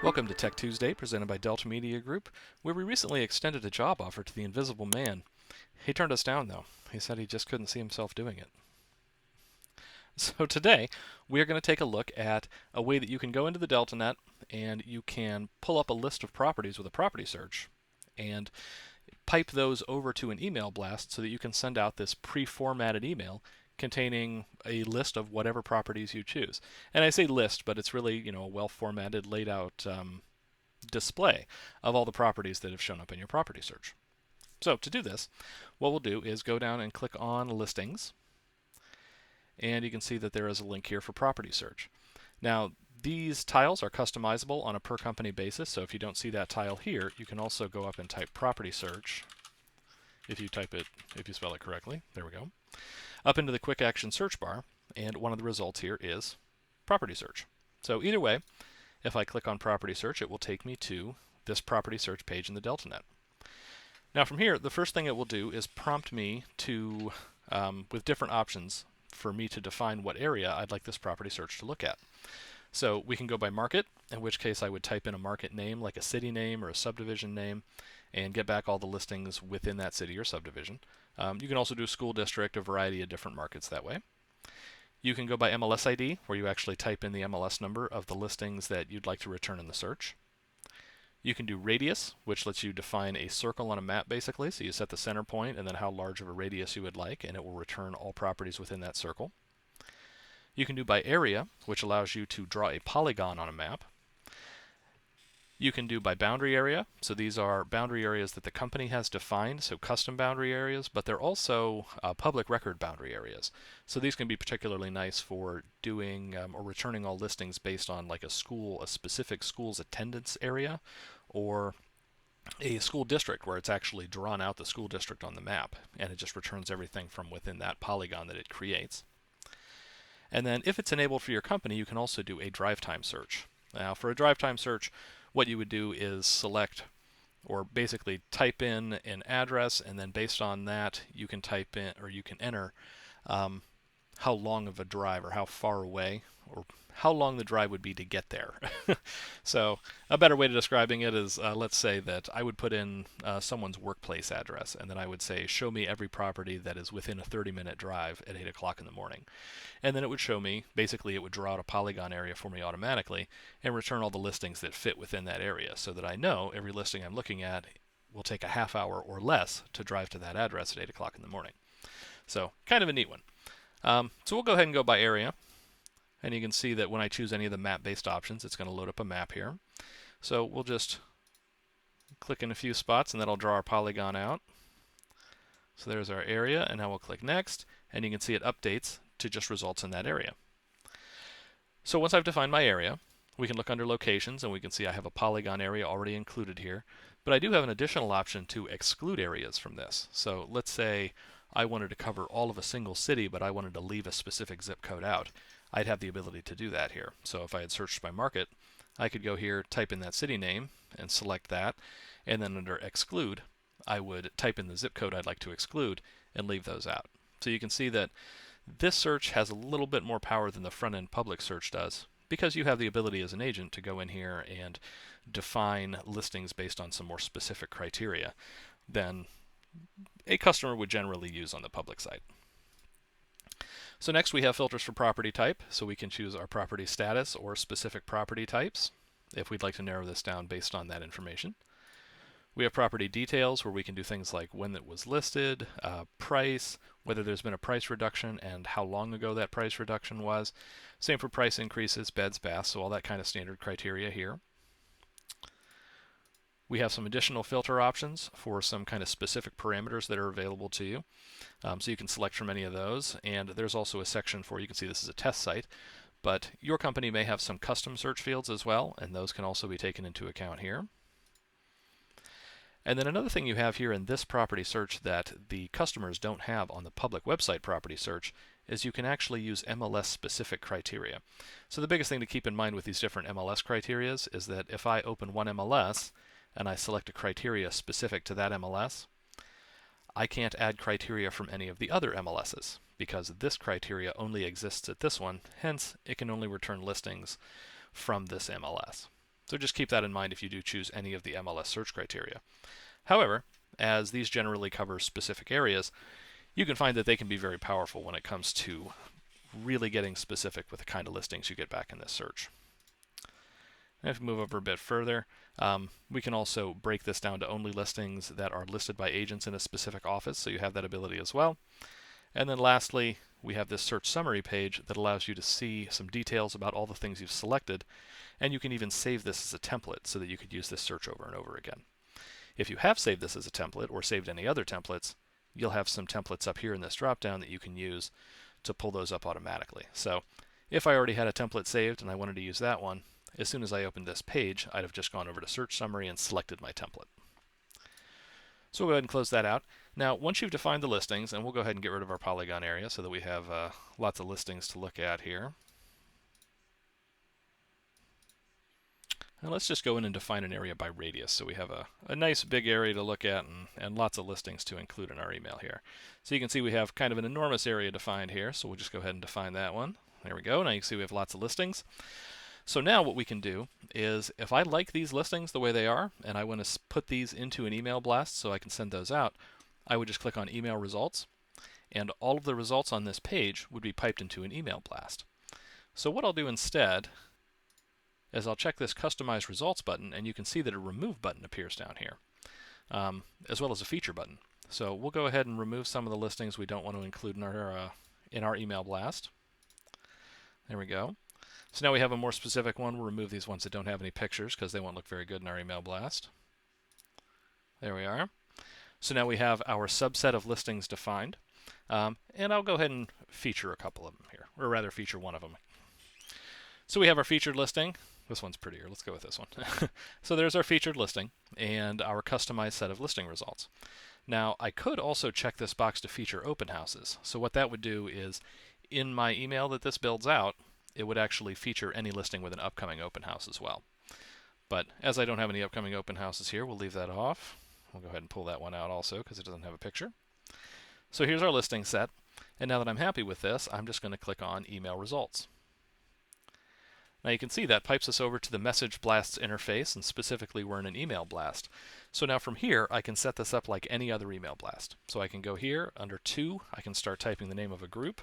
Welcome to Tech Tuesday, presented by Delta Media Group, where we recently extended a job offer to the Invisible Man. He turned us down, though. He said he just couldn't see himself doing it. So today, we are going to take a look at a way that you can go into the DeltaNet and you can pull up a list of properties with a property search and pipe those over to an email blast so that you can send out this pre-formatted email containing a list of whatever properties you choose. And I say list, but it's really, a well-formatted, laid out display of all the properties that have shown up in your property search. So to do this, what we'll do is go down and click on listings, and you can see that there is a link here for property search. Now, these tiles are customizable on a per company basis, so if you don't see that tile here, you can also go up and type property search if you spell it correctly. There we go. Up into the quick action search bar, and one of the results here is property search. So either way, if I click on property search, it will take me to this property search page in the DeltaNet. Now from here, the first thing it will do is prompt me to, with different options for me to define what area I'd like this property search to look at. So we can go by market, in which case I would type in a market name like a city name or a subdivision name and get back all the listings within that city or subdivision. You can also do school district, a variety of different markets that way. You can go by MLS ID, where you actually type in the MLS number of the listings that you'd like to return in the search. You can do radius, which lets you define a circle on a map basically. So you set the center point and then how large of a radius you would like, and it will return all properties within that circle. You can do by area, which allows you to draw a polygon on a map. You can do by boundary area. So these are boundary areas that the company has defined, so custom boundary areas, but they're also public record boundary areas. So these can be particularly nice for doing or returning all listings based on like a specific school's attendance area, or a school district where it's actually drawn out the school district on the map, and it just returns everything from within that polygon that it creates. And then if it's enabled for your company, you can also do a drive time search. Now for a drive time search, what you would do is select or basically type in an address, and then based on that you can type in or you can enter how long of a drive or how far away or how long the drive would be to get there. So a better way of describing it is let's say that I would put in someone's workplace address, and then I would say show me every property that is within a 30-minute drive at 8 o'clock in the morning. And then it would show me, basically it would draw out a polygon area for me automatically and return all the listings that fit within that area, so that I know every listing I'm looking at will take a half hour or less to drive to that address at 8 o'clock in the morning. So kind of a neat one. So we'll go ahead and go by area. And you can see that when I choose any of the map-based options, it's going to load up a map here. So we'll just click in a few spots, and that'll draw our polygon out. So there's our area, and now we'll click Next, and you can see it updates to just results in that area. So once I've defined my area, we can look under Locations, and we can see I have a polygon area already included here. But I do have an additional option to exclude areas from this. So let's say I wanted to cover all of a single city, but I wanted to leave a specific zip code out. I'd have the ability to do that here. So if I had searched by market, I could go here, type in that city name, and select that, and then under exclude, I would type in the zip code I'd like to exclude and leave those out. So you can see that this search has a little bit more power than the front-end public search does, because you have the ability as an agent to go in here and define listings based on some more specific criteria than a customer would generally use on the public site. So next we have filters for property type, so we can choose our property status or specific property types if we'd like to narrow this down based on that information. We have property details, where we can do things like when it was listed, price, whether there's been a price reduction and how long ago that price reduction was. Same for price increases, beds, baths, so all that kind of standard criteria here. We have some additional filter options for some kind of specific parameters that are available to you. So you can select from any of those, and there's also a section for, you can see this is a test site, but your company may have some custom search fields as well, and those can also be taken into account here. And then another thing you have here in this property search that the customers don't have on the public website property search is you can actually use MLS specific criteria. So the biggest thing to keep in mind with these different MLS criteria is that if I open one MLS and I select a criteria specific to that MLS, I can't add criteria from any of the other MLSs because this criteria only exists at this one, hence it can only return listings from this MLS. So just keep that in mind if you do choose any of the MLS search criteria. However, as these generally cover specific areas, you can find that they can be very powerful when it comes to really getting specific with the kind of listings you get back in this search. And if we move over a bit further, we can also break this down to only listings that are listed by agents in a specific office, so you have that ability as well. And then lastly, we have this search summary page that allows you to see some details about all the things you've selected, and you can even save this as a template so that you could use this search over and over again. If you have saved this as a template or saved any other templates, you'll have some templates up here in this dropdown that you can use to pull those up automatically. So if I already had a template saved and I wanted to use that one, as soon as I opened this page, I'd have just gone over to search summary and selected my template. So we'll go ahead and close that out. Now, once you've defined the listings, and we'll go ahead and get rid of our polygon area so that we have lots of listings to look at here. Now let's just go in and define an area by radius. So we have a nice big area to look at and lots of listings to include in our email here. So you can see we have kind of an enormous area defined here. So we'll just go ahead and define that one. There we go. Now you can see we have lots of listings. So now what we can do is if I like these listings the way they are and I want to put these into an email blast so I can send those out, I would just click on email results and all of the results on this page would be piped into an email blast. So what I'll do instead is I'll check this customize results button and you can see that a remove button appears down here as well as a feature button. So we'll go ahead and remove some of the listings we don't want to include in our email blast. There we go. So now we have a more specific one. We'll remove these ones that don't have any pictures because they won't look very good in our email blast. There we are. So now we have our subset of listings defined. And I'll go ahead and feature a couple of them here, or rather feature one of them. So we have our featured listing. This one's prettier. Let's go with this one. So there's our featured listing and our customized set of listing results. Now I could also check this box to feature open houses. So what that would do is in my email that this builds out, it would actually feature any listing with an upcoming open house as well. But as I don't have any upcoming open houses here, we'll leave that off. We'll go ahead and pull that one out also because it doesn't have a picture. So here's our listing set. And now that I'm happy with this, I'm just going to click on Email Results. Now you can see that pipes us over to the Message Blasts interface, and specifically we're in an email blast. So now from here, I can set this up like any other email blast. So I can go here, under To, I can start typing the name of a group.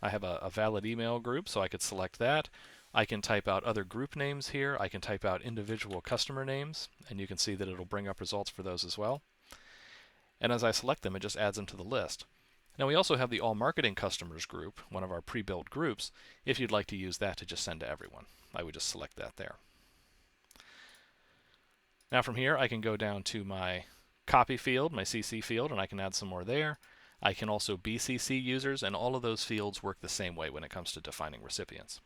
I have a valid email group, so I could select that. I can type out other group names here. I can type out individual customer names, and you can see that it'll bring up results for those as well. And as I select them, it just adds them to the list. Now we also have the All Marketing Customers group, one of our pre-built groups, if you'd like to use that to just send to everyone. I would just select that there. Now from here, I can go down to my copy field, my CC field, and I can add some more there. I can also BCC users, and all of those fields work the same way when it comes to defining recipients.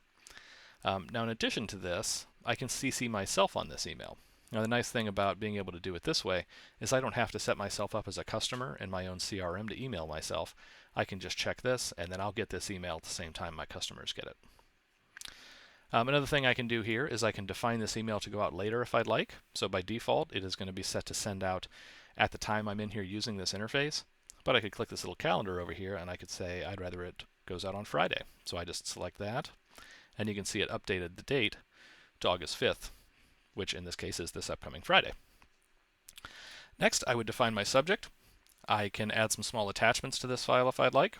Now in addition to this, I can CC myself on this email. Now the nice thing about being able to do it this way is I don't have to set myself up as a customer in my own CRM to email myself. I can just check this and then I'll get this email at the same time my customers get it. Another thing I can do here is I can define this email to go out later if I'd like. So by default it is going to be set to send out at the time I'm in here using this interface. But I could click this little calendar over here and I could say I'd rather it goes out on Friday. So I just select that and you can see it updated the date to August 5th, which in this case is this upcoming Friday. Next, I would define my subject. I can add some small attachments to this file if I'd like.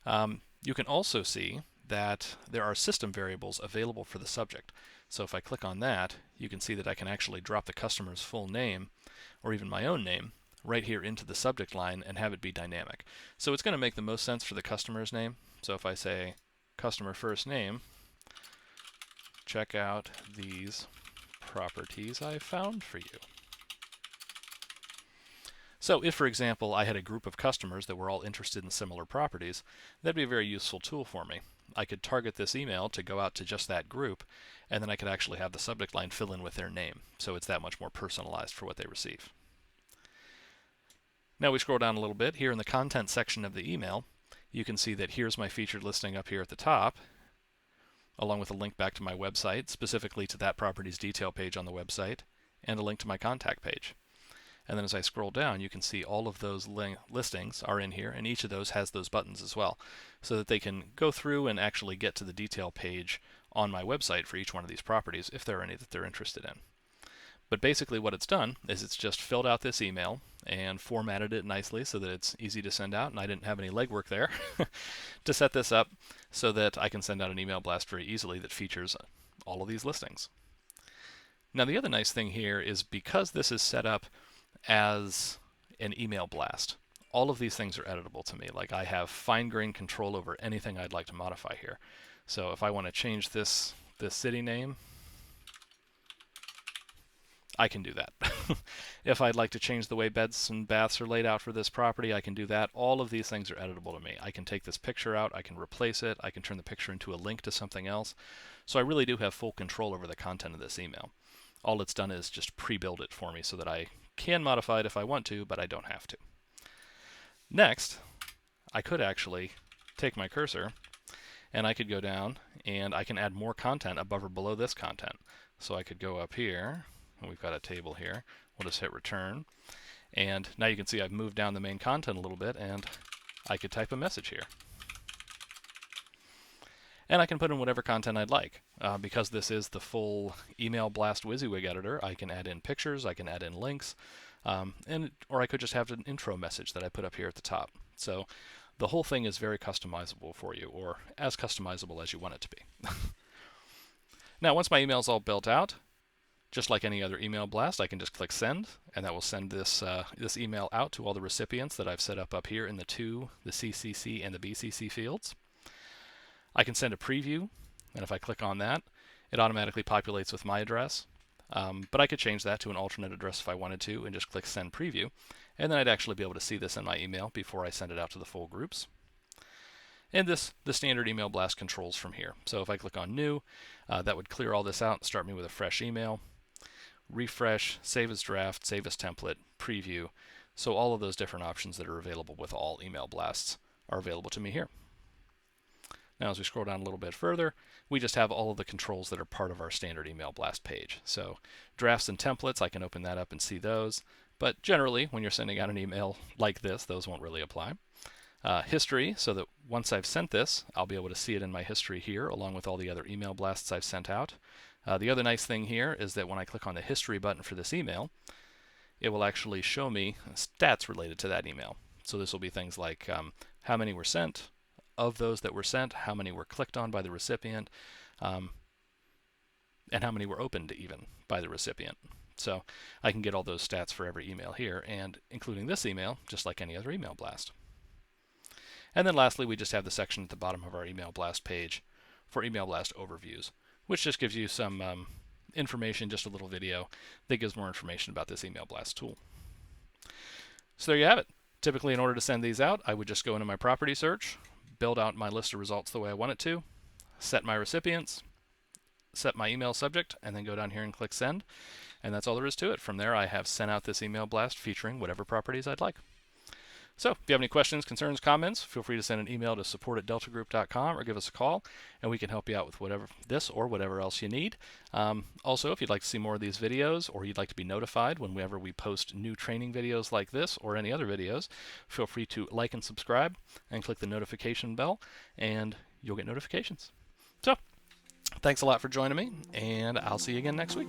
You can also see that there are system variables available for the subject. So if I click on that, you can see that I can actually drop the customer's full name, or even my own name, right here into the subject line and have it be dynamic. So it's going to make the most sense for the customer's name. So if I say customer first name, check out these properties I found for you. So if, for example, I had a group of customers that were all interested in similar properties, that'd be a very useful tool for me. I could target this email to go out to just that group, and then I could actually have the subject line fill in with their name, so it's that much more personalized for what they receive. Now we scroll down a little bit. Here in the content section of the email, you can see that here's my featured listing up here at the top, along with a link back to my website, specifically to that property's detail page on the website, and a link to my contact page. And then as I scroll down, you can see all of those listings are in here, and each of those has those buttons as well, so that they can go through and actually get to the detail page on my website for each one of these properties if there are any that they're interested in. But basically what it's done is it's just filled out this email and formatted it nicely so that it's easy to send out, and I didn't have any legwork there to set this up so that I can send out an email blast very easily that features all of these listings. Now the other nice thing here is because this is set up as an email blast, all of these things are editable to me. Like I have fine-grained control over anything I'd like to modify here. So if I want to change this city name, I can do that. If I'd like to change the way beds and baths are laid out for this property, I can do that. All of these things are editable to me. I can take this picture out, I can replace it, I can turn the picture into a link to something else. So I really do have full control over the content of this email. All it's done is just pre-build it for me so that I can modify it if I want to, but I don't have to. Next, I could actually take my cursor and I could go down and I can add more content above or below this content. So I could go up here, and we've got a table here. We'll just hit return. And now you can see I've moved down the main content a little bit, and I could type a message here. And I can put in whatever content I'd like. Because this is the full Email Blast WYSIWYG editor, I can add in pictures, I can add in links, or I could just have an intro message that I put up here at the top. So the whole thing is very customizable for you, or as customizable as you want it to be. Now, once my email is all built out, just like any other email blast, I can just click send, and that will send this email out to all the recipients that I've set up here in the CCC and the BCC fields. I can send a preview, and if I click on that, it automatically populates with my address. But I could change that to an alternate address if I wanted to, and just click send preview, and then I'd actually be able to see this in my email before I send it out to the full groups. And the standard email blast controls from here. So if I click on new, that would clear all this out and start me with a fresh email. Refresh, save as draft, save as template, preview. So all of those different options that are available with all email blasts are available to me here. Now as we scroll down a little bit further, we just have all of the controls that are part of our standard email blast page. So drafts and templates, I can open that up and see those. But generally, when you're sending out an email like this, those won't really apply. History, so that once I've sent this, I'll be able to see it in my history here, along with all the other email blasts I've sent out. The other nice thing here is that when I click on the history button for this email, it will actually show me stats related to that email. So this will be things like how many were sent, of those that were sent, how many were clicked on by the recipient, and how many were opened even by the recipient. So I can get all those stats for every email here, and including this email, just like any other email blast. And then lastly, we just have the section at the bottom of our email blast page for email blast overviews, which just gives you some information, just a little video that gives more information about this email blast tool. So there you have it. Typically, in order to send these out, I would just go into my property search, build out my list of results the way I want it to, set my recipients, set my email subject, and then go down here and click send. And that's all there is to it. From there, I have sent out this email blast featuring whatever properties I'd like. So if you have any questions, concerns, comments, feel free to send an email to support@deltagroup.com or give us a call, and we can help you out with whatever this or whatever else you need. Also, if you'd like to see more of these videos, or you'd like to be notified whenever we post new training videos like this or any other videos, feel free to like and subscribe and click the notification bell, and you'll get notifications. So thanks a lot for joining me, and I'll see you again next week.